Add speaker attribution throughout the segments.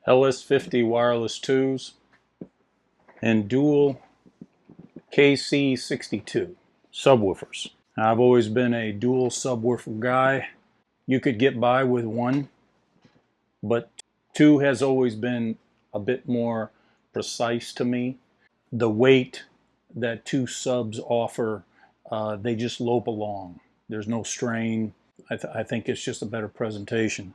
Speaker 1: LS50 Wireless IIs and dual KC62 subwoofers. Now, I've always been a dual subwoofer guy. You could get by with one, but two has always been a bit more precise to me. The weight that two subs offer, they just lope along. There's no strain. I think it's just a better presentation.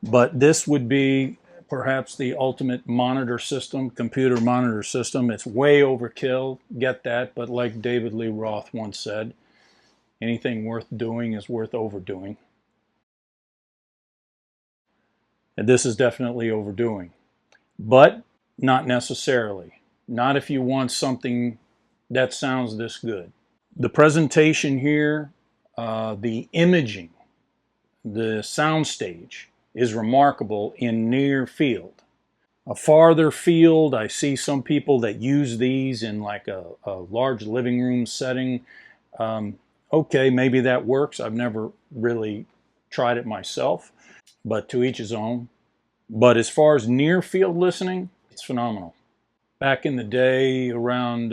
Speaker 1: But this would be perhaps the ultimate monitor system, computer monitor system. It's way overkill, get that, but like David Lee Roth once said, anything worth doing is worth overdoing. And this is definitely overdoing, but not necessarily. Not if you want something that sounds this good. The presentation here, the imaging, the soundstage is remarkable in near field. A farther field, I see some people that use these in like a large living room setting. Okay, maybe that works. I've never really tried it myself, but to each his own. But as far as near field listening, it's phenomenal. Back in the day, around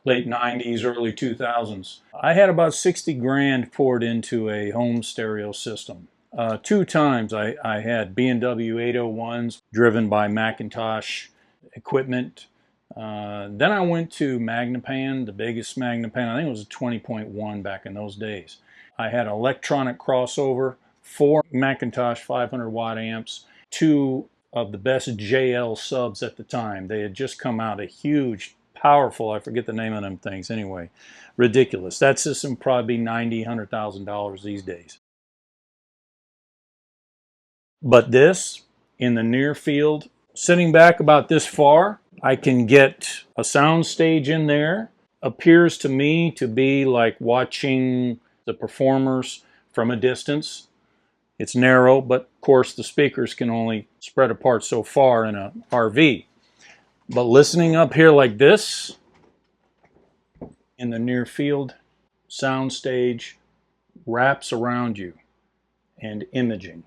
Speaker 1: late 90s, early 2000s, I had about 60 grand poured into a home stereo system. Two times I had B&W 801s driven by Macintosh equipment. Then I went to Magnapan, the biggest Magnapan. I think it was a 20.1 back in those days. I had electronic crossover, 4 Macintosh 500 watt amps, 2 of the best JL subs at the time. They had just come out, a huge, powerful, I forget the name of them things anyway. Ridiculous. That system probably be $90,000, $100,000 these days. But this, in the near field, sitting back about this far, I can get a sound stage in there. Appears to me to be like watching the performers from a distance. It's narrow, but of course the speakers can only spread apart so far in an RV. But listening up here like this, in the near field, sound stage wraps around you and imaging.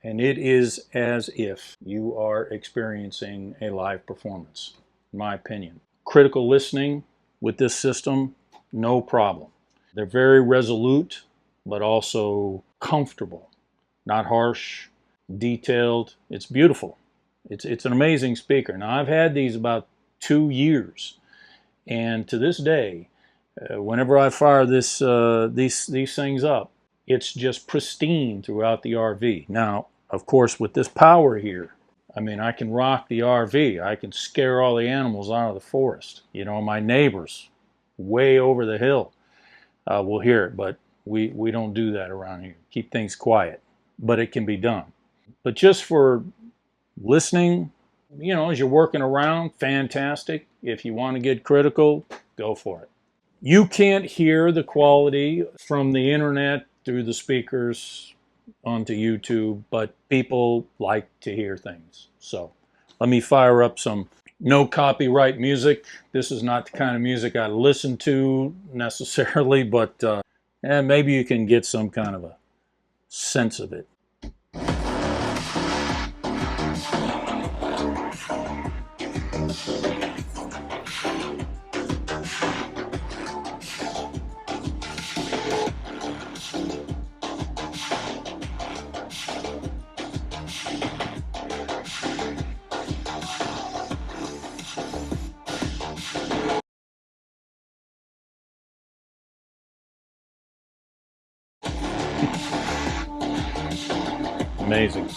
Speaker 1: And it is as if you are experiencing a live performance, in my opinion. Critical listening with this system, no problem. They're very resolute, but also comfortable. Not harsh, detailed. It's beautiful. It's an amazing speaker. Now, I've had these about 2 years, and to this day, whenever I fire these things up, it's just pristine throughout the RV. Now, of course, with this power here, I mean, I can rock the RV. I can scare all the animals out of the forest. You know, my neighbors way over the hill will hear it, but we don't do that around here. Keep things quiet, but it can be done. But just for listening, you know, as you're working around, fantastic. If you want to get critical, go for it. You can't hear the quality from the internet through the speakers onto YouTube, but people like to hear things. So let me fire up some no copyright music. This is not the kind of music I listen to necessarily, but maybe you can get some kind of a sense of it. Amazing.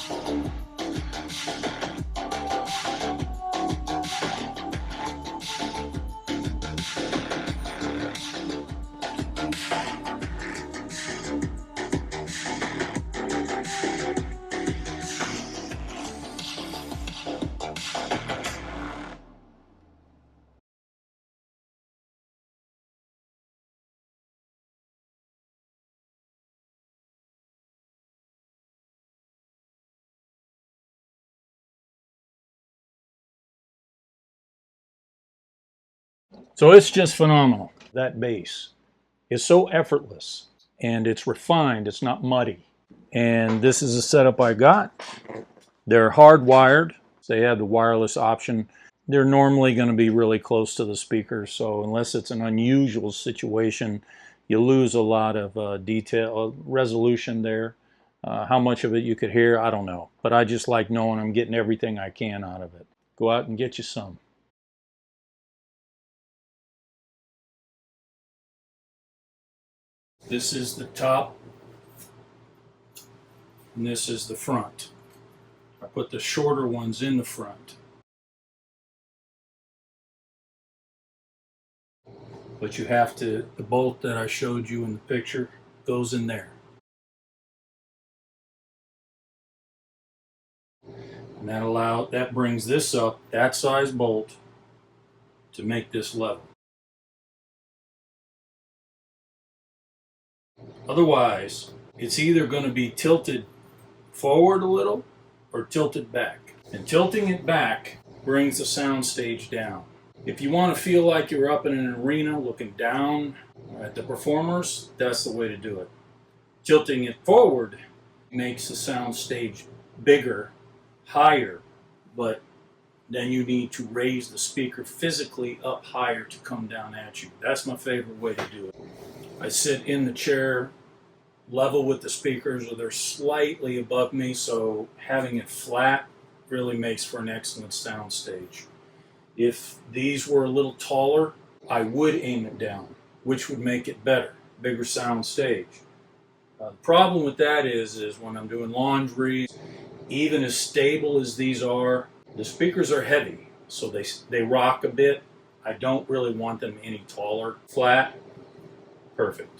Speaker 1: So it's just phenomenal. That bass is so effortless and it's refined. It's not muddy. And this is the setup I got. They're hardwired. They have the wireless option. They're normally going to be really close to the speaker, so unless it's an unusual situation, you lose a lot of detail, resolution there. How much of it you could hear, I don't know. But I just like knowing I'm getting everything I can out of it. Go out and get you some. This is the top, and this is the front. I put the shorter ones in the front. But you have to, the bolt that I showed you in the picture goes in there. And that brings this up, that size bolt, to make this level. Otherwise, it's either going to be tilted forward a little or tilted back. And tilting it back brings the sound stage down. If you want to feel like you're up in an arena looking down at the performers, that's the way to do it. Tilting it forward makes the sound stage bigger, higher, but then you need to raise the speaker physically up higher to come down at you. That's my favorite way to do it. I sit in the chair level with the speakers, or they're slightly above me, so having it flat really makes for an excellent sound stage. If these were a little taller, I would aim it down, which would make it better, bigger sound stage. The problem with that is when I'm doing laundry, even as stable as these are, the speakers are heavy, so they rock a bit. I don't really want them any taller. Flat, perfect.